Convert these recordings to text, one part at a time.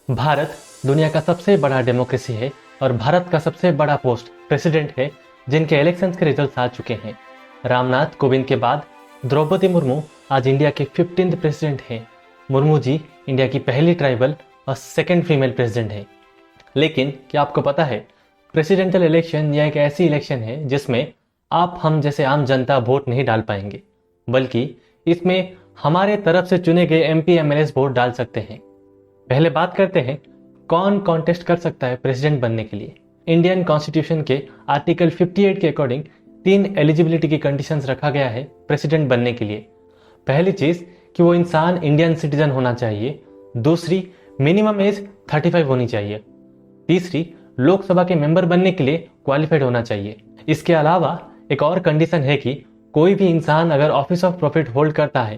भारत दुनिया का सबसे बड़ा डेमोक्रेसी है और भारत का सबसे बड़ा पोस्ट प्रेसिडेंट है जिनके इलेक्शंस के रिजल्ट्स आ चुके हैं। रामनाथ कोविंद के बाद द्रौपदी मुर्मू आज इंडिया के 15th प्रेसिडेंट हैं। मुर्मू जी इंडिया की पहली ट्राइबल और सेकंड फीमेल प्रेसिडेंट हैं। लेकिन क्या आपको पता है, प्रेसिडेंशियल इलेक्शन यह एक ऐसी इलेक्शन है जिसमें आप हम जैसे आम जनता वोट नहीं डाल पाएंगे, बल्कि इसमें हमारे तरफ से चुने गए एमपी एमएलए वोट डाल सकते हैं। पहले बात करते हैं कौन कॉन्टेस्ट कर सकता है प्रेसिडेंट बनने के लिए। इंडियन कॉन्स्टिट्यूशन के आर्टिकल 58 के अकॉर्डिंग 3 एलिजिबिलिटी की कंडीशंस रखा गया है प्रेसिडेंट बनने के लिए। पहली चीज कि वो इंसान इंडियन सिटीजन होना चाहिए। दूसरी, मिनिमम एज 35 होनी चाहिए। तीसरी, लोकसभा के मेंबर बनने के लिए क्वालिफाइड होना चाहिए। इसके अलावा एक और कंडीशन है कि कोई भी इंसान अगर ऑफिस ऑफ प्रॉफिट होल्ड करता है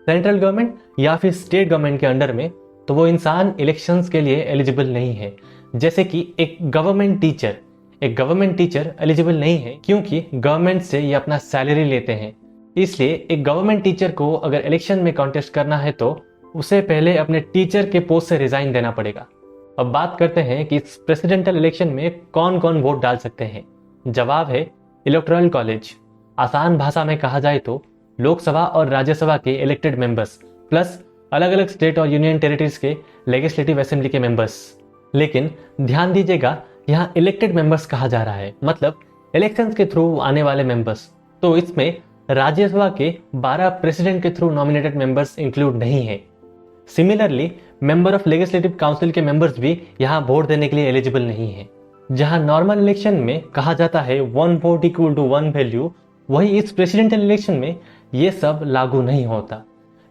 सेंट्रल गवर्नमेंट या फिर स्टेट गवर्नमेंट के अंडर में, तो वो इंसान इलेक्शंस के लिए एलिजिबल नहीं है। जैसे कि एक गवर्नमेंट टीचर एलिजिबल नहीं है क्योंकि गवर्नमेंट से ये अपना सैलरी लेते हैं। इसलिए एक गवर्नमेंट टीचर को अगर इलेक्शन में कॉन्टेस्ट करना है तो उसे पहले अपने टीचर के पोस्ट से रिजाइन देना पड़ेगा। अब बात करते हैं कि इस प्रेसिडेंशियल इलेक्शन में कौन कौन वोट डाल सकते हैं। जवाब है इलेक्टोरल कॉलेज। आसान भाषा में कहा जाए तो लोकसभा और राज्यसभा के इलेक्टेड मेंबर्स प्लस अलग अलग स्टेट और यूनियन टेरिटरीज के लेजिस्लेटिव असेंबली के मेंबर्स। लेकिन ध्यान दीजिएगा, यहाँ इलेक्टेड मेंबर्स कहा जा रहा है, मतलब इलेक्शंस के थ्रू आने वाले मेंबर्स। तो इसमें राज्यसभा के 12 प्रेसिडेंट के थ्रू नॉमिनेटेड मेंबर्स इंक्लूड नहीं है। Similarly member of legislative council के मेंबर्स भी यहाँ वोट देने के लिए एलिजिबल नहीं है। जहां नॉर्मल इलेक्शन में कहा जाता है 1 वोट इक्वल टू 1 वैल्यू, वही इस प्रेसिडेंशियल इलेक्शन में ये सब लागू नहीं होता।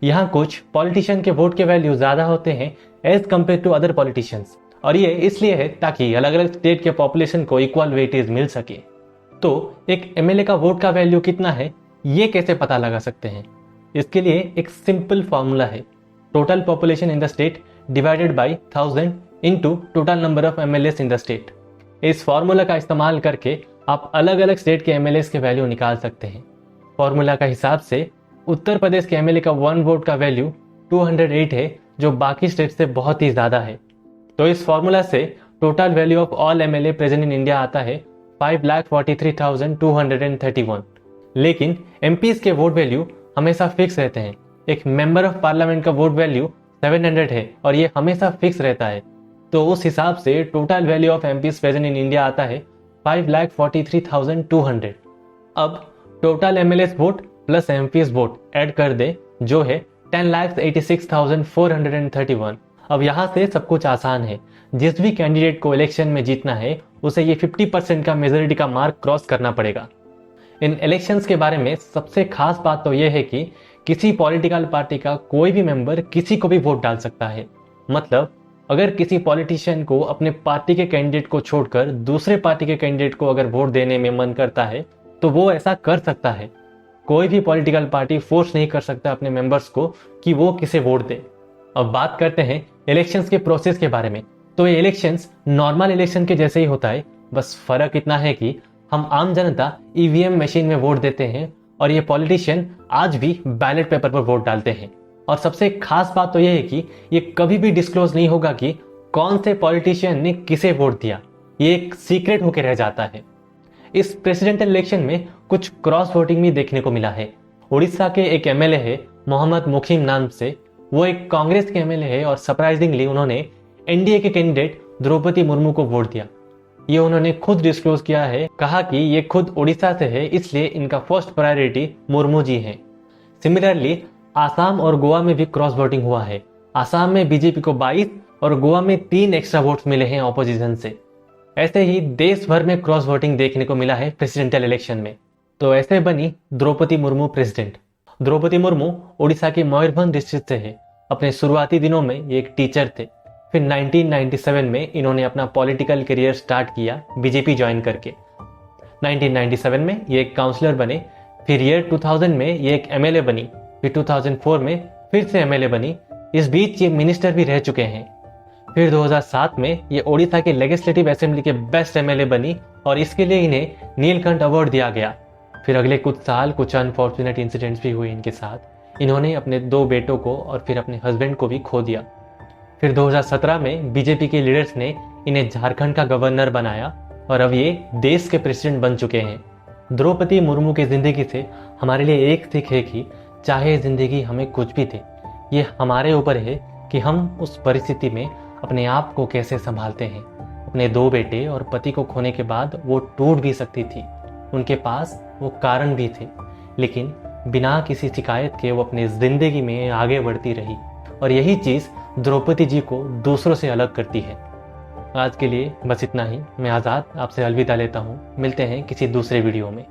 यहाँ कुछ पॉलिटिशियन के वोट के वैल्यू ज्यादा होते हैं as compared to other politicians, और ये इसलिए है ताकि अलग अलग स्टेट के पॉपुलेशन को इक्वल वेटेज मिल सके। तो एक एमएलए का वोट का वैल्यू कितना है ये कैसे पता लगा सकते हैं? इसके लिए एक सिंपल फॉर्मूला है, total population in the state divided by 1000 into total number of MLA in the state. इस फॉर्मूला का इस्तेमाल करके आप अलग अलग स्टेट के एमएलए के वैल्यू निकाल सकते हैं। फॉर्मूला का हिसाब से उत्तर प्रदेश के एमएलए का 1 वोट का वैल्यू 208 है, जो बाकी स्टेट से बहुत ही ज्यादा है। तो इस फॉर्मूला से total value of all MLA present in India आता है 5,43,231। लेकिन एमपीज के वोट वैल्यू हमेशा फिक्स रहते हैं। एक मेंबर ऑफ पार्लियामेंट का वोट वैल्यू 700 है और ये हमेशा फिक्स रहता है। तो उस हिसाब से total value of MPs present in India आता है 5,43,200। अब total MLA vote plus MPs vote add कर दे, जो है 10,86,431। अब यहाँ से सब कुछ आसान है। जिस भी कैंडिडेट को इलेक्शन में जीतना है उसे ये 50% का मेजोरिटी का मार्क क्रॉस करना पड़ेगा। इन इलेक्शंस के बारे में सबसे खास बात तो यह है कि किसी पॉलिटिकल पार्टी का कोई भी मेंबर किसी को भी वोट डाल सकता है। मतलब अगर किसी पॉलिटिशियन को अपने पार्टी के कैंडिडेट को छोड़कर दूसरे पार्टी के कैंडिडेट को अगर वोट देने में मन करता है तो वो ऐसा कर सकता है। कोई भी पॉलिटिकल पार्टी फोर्स नहीं कर सकता अपने मेंबर्स को कि वो किसे वोट दे। अब बात करते हैं इलेक्शंस के प्रोसेस के बारे में। तो ये इलेक्शंस नॉर्मल इलेक्शन के जैसे ही होता है, बस फर्क इतना है कि हम आम जनता ईवीएम मशीन में वोट देते हैं और ये पॉलिटिशियन आज भी बैलेट पेपर पर वोट डालते हैं। और सबसे खास बात तो यह है कि ये कभी भी डिस्क्लोज नहीं होगा कि कौन से पॉलिटिशियन ने किसे वोट दिया। ये एक सीक्रेट होकर रह जाता है। इस प्रेसिडेंशियल इलेक्शन में कुछ क्रॉस वोटिंग भी देखने को मिला है। उड़ीसा के एक एमएलए है मोहम्मद मुखीम नाम से, वो एक कांग्रेस के एमएलए है और सरप्राइजिंगली उन्होंने एनडीए के कैंडिडेट द्रौपदी मुर्मू को वोट दिया। ये उन्होंने खुद डिस्क्लोज किया है, कहा कि ये खुद उड़ीसा से है, इसलिए इनका फर्स्ट प्रायोरिटी मुर्मू जी है। सिमिलरली आसाम और गोवा में भी क्रॉस वोटिंग हुआ है। आसाम में बीजेपी को 22 और गोवा में 3 एक्स्ट्रा वोट्स मिले हैं ऑपोजिशन से। ऐसे ही देश भर में क्रॉस वोटिंग देखने को मिला है प्रेसिडेंशियल इलेक्शन में। तो ऐसे बनी द्रौपदी मुर्मू प्रेसिडेंट। द्रौपदी मुर्मू उड़ीसा के मयूरभंज डिस्ट्रिक्ट से है। अपने शुरुआती दिनों में ये एक टीचर थे। फिर 1997 में इन्होंने अपना पॉलिटिकल करियर स्टार्ट किया बीजेपी ज्वाइन करके। 1997 में ये एक काउंसलर बने। फिर ईयर 2000 में ये एक एमएलए बनी। फिर 2004 में फिर से एमएलए बनी। इस बीच ये मिनिस्टर भी रह चुके हैं। फिर 2007 में ये ओडिशा के लेजिस्लेटिव असेंबली के बेस्ट एमएलए बनी और इसके लिए इन्हें नीलकंठ अवार्ड दिया गया। फिर अगले कुछ साल कुछ अनफॉर्चुनेट इंसिडेंट्स भी हुए इनके साथ। इन्होंने अपने 2 बेटों को और फिर अपने हस्बैंड को भी खो दिया। फिर 2017 में बीजेपी के लीडर्स ने इन्हें झारखंड का गवर्नर बनाया और अब ये देश के प्रेसिडेंट बन चुके हैं। द्रौपदी मुर्मू की जिंदगी से हमारे लिए एक सीख है कि चाहे जिंदगी हमें कुछ भी दे, ये हमारे ऊपर है कि हम उस परिस्थिति में अपने आप को कैसे संभालते हैं। अपने 2 बेटे और पति को खोने के बाद वो टूट भी सकती थी, उनके पास वो कारण भी थे, लेकिन बिना किसी शिकायत के वो अपनी जिंदगी में आगे बढ़ती रही और यही चीज़ द्रौपदी जी को दूसरों से अलग करती है। आज के लिए बस इतना ही। मैं आज़ाद आपसे अलविदा लेता हूँ। मिलते हैं किसी दूसरे वीडियो में।